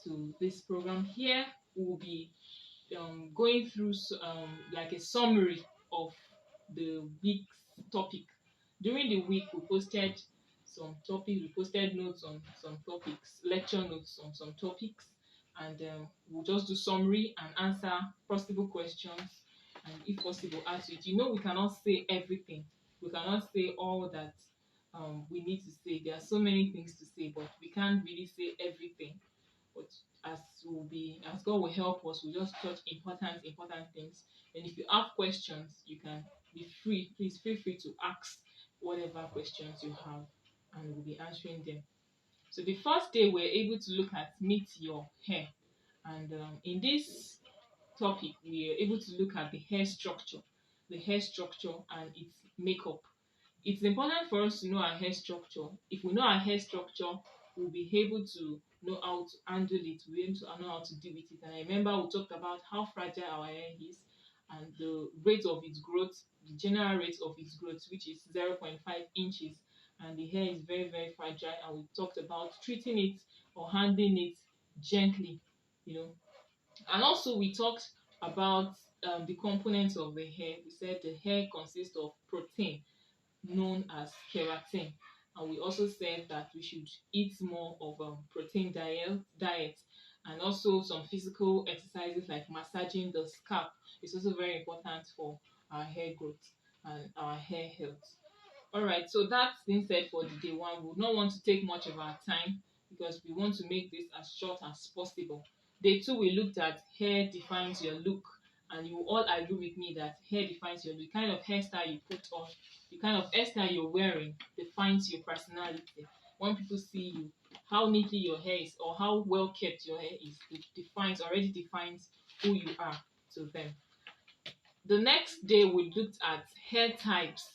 to this program. Here we will be going through like a summary of the week's topic. During the week, we posted some topics, we posted notes on some topics, lecture notes on some topics, and we'll just do summary and answer possible questions, and if possible, add to it. You know, we cannot say everything, we cannot say all that we need to say. There are so many things to say, but we can't really say everything. But as God will help us, we'll just touch important things. And if you have questions, you can be free. Please feel free to ask whatever questions you have, and we'll be answering them. So the first day we're able to look at meet your hair, and in this topic we are able to look at the hair structure and its makeup. It's important for us to know our hair structure. If we know our hair structure, we'll be able to know how to handle it. We'll be able to know how to deal with it. And I remember we talked about how fragile our hair is and the rate of its growth, the general rate of its growth, which is 0.5 inches. And the hair is very, very fragile. And we talked about treating it or handling it gently, you know. And also we talked about the components of the hair. We said the hair consists of protein known as keratin. And we also said that we should eat more of protein diet and also some physical exercises like massaging the scalp is also very important for our hair growth and our hair health. All right, so that's been said for the day one. We would not want to take much of our time because we want to make this as short as possible. Day two, we looked at hair defines your look, and you all agree with me that hair defines your look. The kind of hairstyle you put on, the kind of hairstyle you're wearing defines your personality. When people see you, how neatly your hair is or how well kept your hair is, it already defines who you are to them. The next day we looked at hair types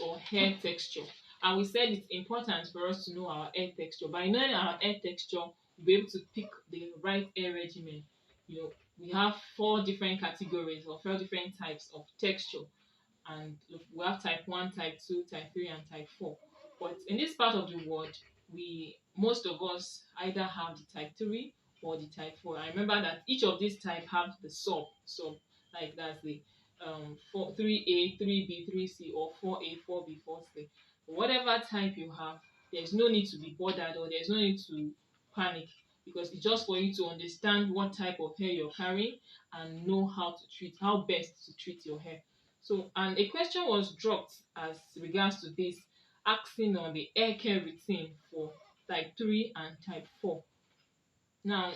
or hair texture. And we said it's important for us to know our hair texture. By knowing our hair texture, we'll be able to pick the right hair regimen. You know, we have four different categories or four different types of texture. And we have type 1, type 2, type 3, and type 4. But in this part of the world, most of us either have the type 3 or the type 4. I remember that each of these type have the sub, like that's the 3A, 3B, 3C, or 4A, 4B, 4C. Whatever type you have, there's no need to be bothered or there's no need to panic because it's just for you to understand what type of hair you're carrying and know how best to treat your hair. So, and a question was dropped as regards to this, asking on the hair care routine for type 3 and type 4. Now,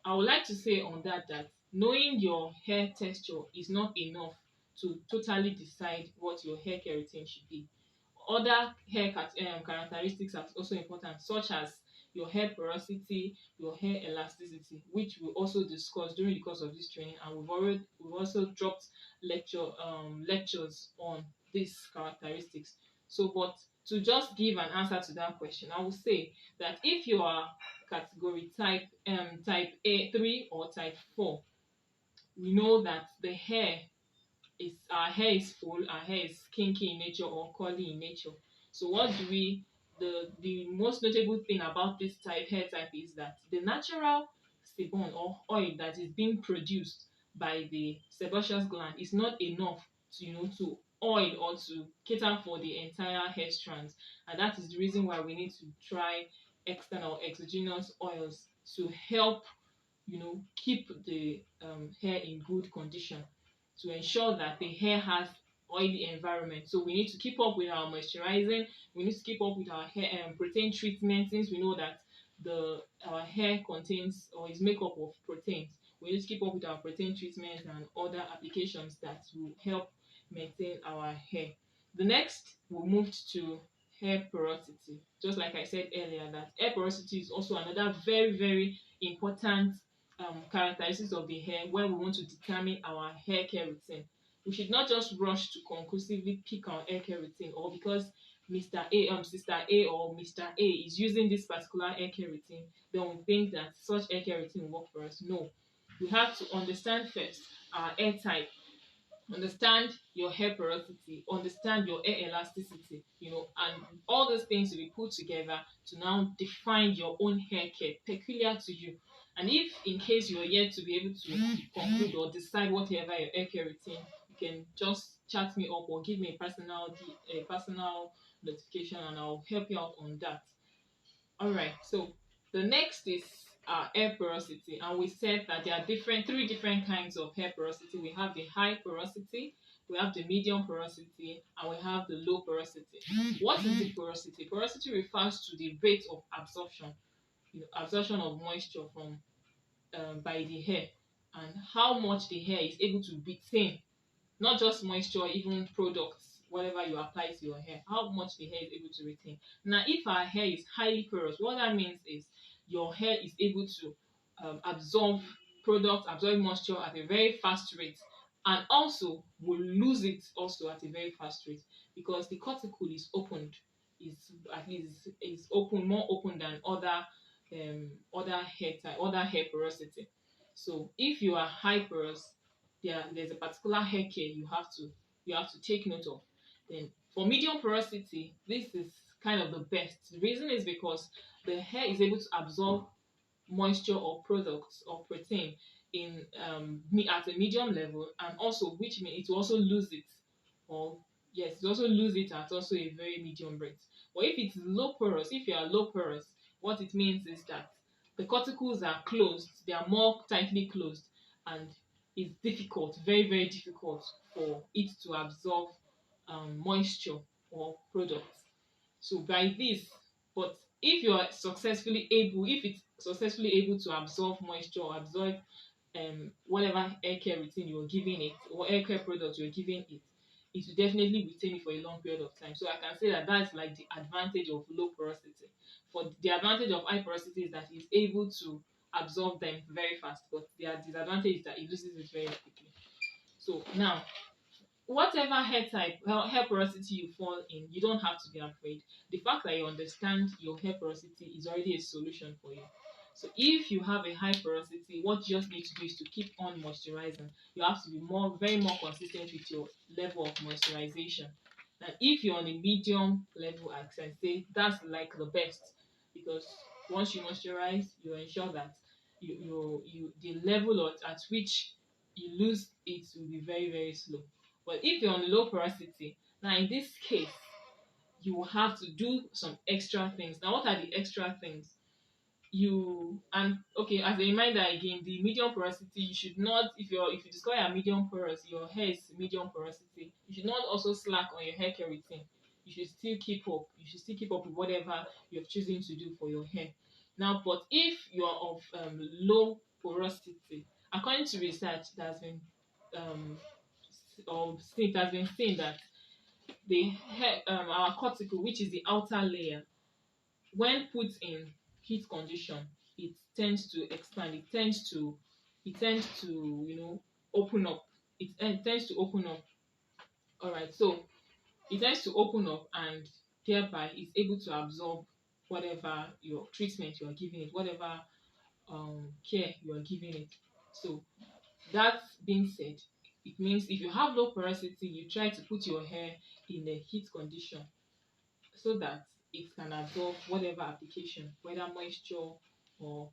I would like to say on that knowing your hair texture is not enough to totally decide what your hair care routine should be. Other characteristics are also important, such as your hair porosity, your hair elasticity, which we'll also discuss during the course of this training, and we've also dropped lectures on these characteristics. So, but to just give an answer to that question, I will say that if you are category type A3 or type 4, we know that our hair is full, our hair is kinky in nature or curly in nature. So what do we the most notable thing about this hair type is that the natural sebum or oil that is being produced by the sebaceous gland is not enough to oil or to cater for the entire hair strands, and that is the reason why we need to try external exogenous oils to help keep the hair in good condition, to ensure that the hair has oily environment. So we need to keep up with our moisturizing, we need to keep up with our hair protein treatment, since we know that our hair contains or is made up of proteins. We need to keep up with our protein treatment and other applications that will help maintain our hair. The next, we moved to hair porosity. Just like I said earlier, that hair porosity is also another very, very important characteristics of the hair when we want to determine our hair care routine. We should not just rush to conclusively pick our hair care routine, or because Mr. A, Sister A, or Mr. A is using this particular hair care routine, then we think that such hair care routine will work for us. No, we have to understand first our hair type. understand your hair porosity, understand your hair elasticity, and all those things will be put together to now define your own hair care peculiar to you. And if in case you're yet to be able to conclude or decide whatever your hair care routine, you can just chat me up or give me a personal notification, and I'll help you out on that. All right. So the next is hair porosity, and we said that there are three different kinds of hair porosity. We have the high porosity, we have the medium porosity, and we have the low porosity. What is the porosity? Porosity refers to the rate of absorption, absorption of moisture from by the hair, and how much the hair is able to retain, not just moisture, even products, whatever you apply to your hair, how much the hair is able to retain. Now, if our hair is highly porous, what that means is your hair is able to absorb products, absorb moisture at a very fast rate, and also will lose it also at a very fast rate, because the cuticle is opened, is at least is open, more open than other hair type, other hair porosity. So if you are high porous, there's a particular hair care you have to take note of. Then for medium porosity, this is kind of the best. The reason is because the hair is able to absorb moisture or products or protein at a medium level, and also which means it will also lose it, or yes, it also lose it at also a very medium rate. But if it's low porous, if you are low porous, what it means is that the cuticles are closed, they are more tightly closed, and it's difficult, very very difficult for it to absorb moisture or products. So by this, but if it's successfully able to absorb moisture or absorb whatever hair care routine you're giving it or hair care product you're giving it, it will definitely retain it for a long period of time. So I can say that that's like the advantage of low porosity. For the advantage of high porosity is that it's able to absorb them very fast, but the disadvantage is that it loses it very quickly. So now, whatever hair type, hair porosity you fall in, you don't have to be afraid. The fact that you understand your hair porosity is already a solution for you. So if you have a high porosity, what you just need to do is to keep on moisturizing. You have to be very more consistent with your level of moisturization. And if you're on a medium level, I can say that's like the best, because once you moisturize, you ensure that the level at which you lose it will be very very slow. But if you're on low porosity, now in this case, you will have to do some extra things. Now, what are the extra things? Okay, as a reminder again, the medium porosity, you should not, if you discover a medium porous, your hair is medium porosity, you should not also slack on your hair care routine. You should still keep up. You should still keep up with whatever you're choosing to do for your hair. Now, but if you're of low porosity, according to research that has been um, it has been seen that our cuticle, which is the outer layer, when put in heat condition, it tends to expand. It tends to open up. It tends to open up. All right, so it tends to open up, and thereby is able to absorb whatever your treatment you are giving it, whatever care you are giving it. So that being said, it means if you have low porosity, you try to put your hair in a heat condition so that it can absorb whatever application, whether moisture or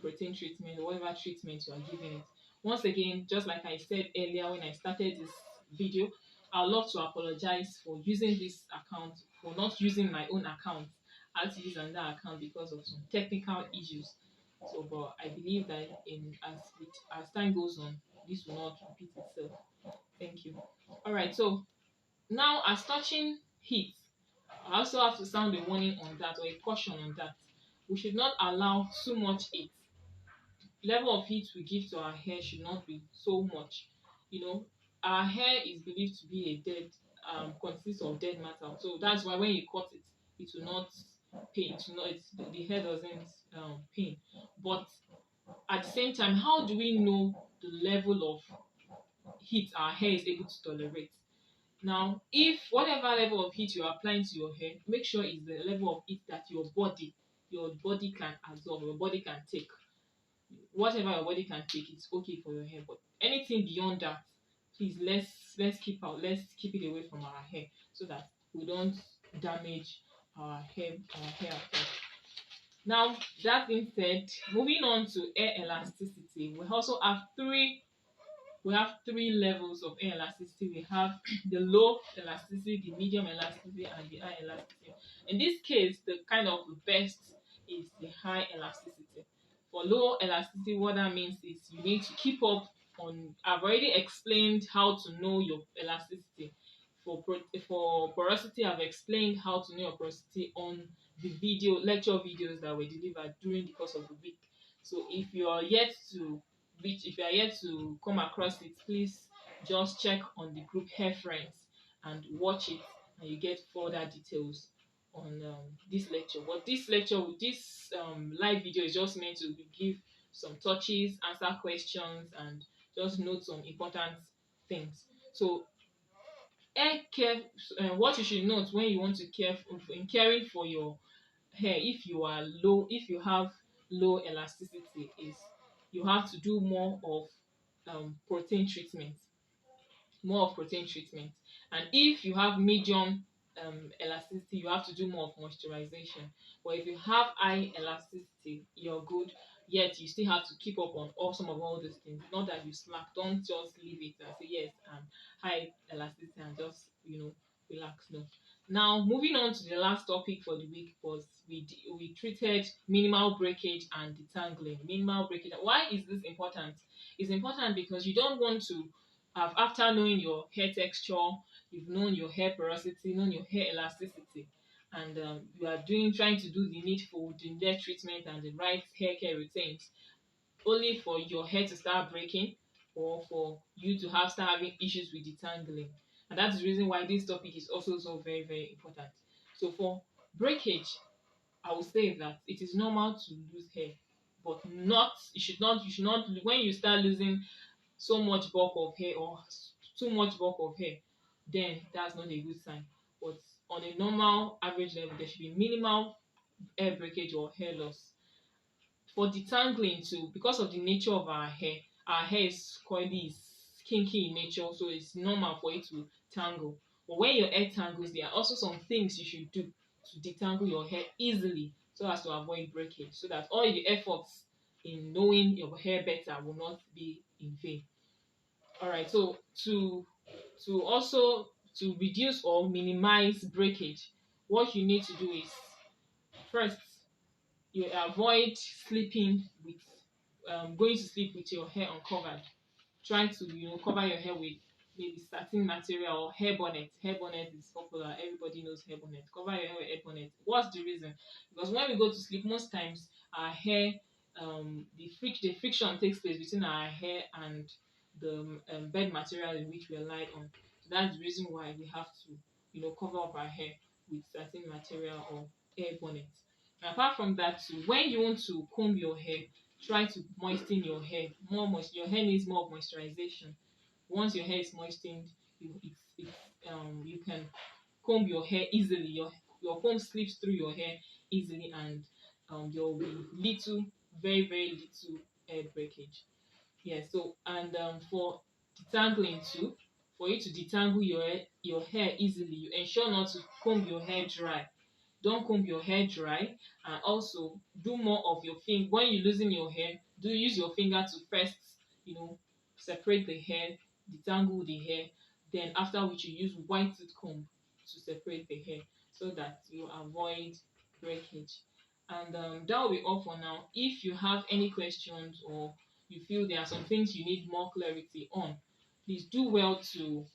protein treatment or whatever treatment you are giving it. Once again, just like I said earlier when I started this video, I would love to apologize for using this account, for not using my own account. I had to use another account because of some technical issues. So, but I believe that as time goes on, this will not repeat itself. Thank you. All right. So now, as touching heat, I also have to sound a warning on that, or a caution on that. We should not allow too much heat. Level of heat we give to our hair should not be so much. You know, our hair is believed to be a dead, consists of dead matter. So that's why when you cut it, it will not pain. It will not, the hair doesn't pain. But at the same time, how do we know the level of heat our hair is able to tolerate? Now, if whatever level of heat you're applying to your hair, make sure it's the level of heat that your body can absorb, your body can take. Whatever your body can take, it's okay for your hair. But anything beyond that, please let's keep it away from our hair so that we don't damage our hair at all. Now, that being said, moving on to hair elasticity, we have three levels of hair elasticity. We have the low elasticity, the medium elasticity, and the high elasticity. In this case, the kind of the best is the high elasticity. For low elasticity, what that means is you need to keep up on. I've already explained how to know your elasticity. For porosity, I've explained how to know your porosity on the lecture videos that were delivered during the course of the week. So if you are yet to come across it, please just check on the group Hair Friends and watch it, and you get further details on this lecture. But this live video is just meant to give some touches, answer questions, and just note some important things. So hair care, what you should note when you want to in caring for your hair, if you have low elasticity, is you have to do protein treatment more of protein treatment. And if you have medium elasticity, you have to do more of moisturization. But if you have high elasticity, you're good. Yet you still have to keep up on all these things. Not that you slack. Don't just leave it and say yes, I'm high elasticity and just relax. No. Now moving on to the last topic for the week was we treated minimal breakage and detangling. Minimal breakage. Why is this important? It's important because you don't want to after knowing your hair texture, you've known your hair porosity, known your hair elasticity, and you are trying to do the needful, the hair treatment and the right hair care routines, only for your hair to start breaking or for you to start having issues with detangling. And that's the reason why this topic is also so very, very important. So for breakage, I would say that it is normal to lose hair, but you should not, when you start losing so much bulk of hair or too much bulk of hair, then that's not a good sign. But on a normal average level, there should be minimal hair breakage or hair loss. For detangling too, because of the nature of our hair is coily, is kinky in nature, so it's normal for it to tangle. But when your hair tangles, there are also some things you should do to detangle your hair easily so as to avoid breakage, so that all the efforts in knowing your hair better will not be in vain. All right, so to reduce or minimize breakage, what you need to do is first you avoid sleeping with going to sleep with your hair uncovered. Try to cover your hair with maybe satin material or hair bonnet. Hair bonnet is popular. Everybody knows hair bonnet. Cover your hair with hair bonnet. What's the reason? Because when we go to sleep, most times our hair, the friction takes place between our hair and the bed material in which we are lying on. So that's the reason why we have to cover up our hair with satin material or hair bonnet. Apart from that, too, when you want to comb your hair, try to moisten your hair. Your hair needs more of moisturization. Once your hair is moistened, you can comb your hair easily. Your comb slips through your hair easily, and there will be very very little hair breakage. Yeah. So and for detangling too, for you to detangle your hair easily, you ensure not to comb your hair dry. Don't comb your hair dry, and also do more of your finger when you're losing your hair. Do use your finger to first you know separate the hair, detangle the hair, then after which you use white tooth comb to separate the hair so that you avoid breakage. And that will be all for now. If you have any questions or you feel there are some things you need more clarity on, please do well to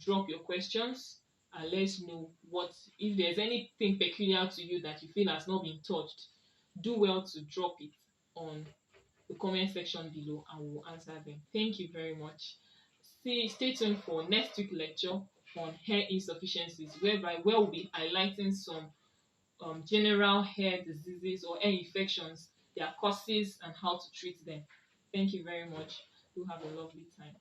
drop your questions and let us know what if there's anything peculiar to you that you feel has not been touched. Do well to drop it on the comment section below and we'll answer them. Thank you very much. Stay tuned for next week lecture on hair insufficiencies, where we'll be highlighting some general hair diseases or hair infections, their causes and how to treat them. Thank you very much. Do have a lovely time.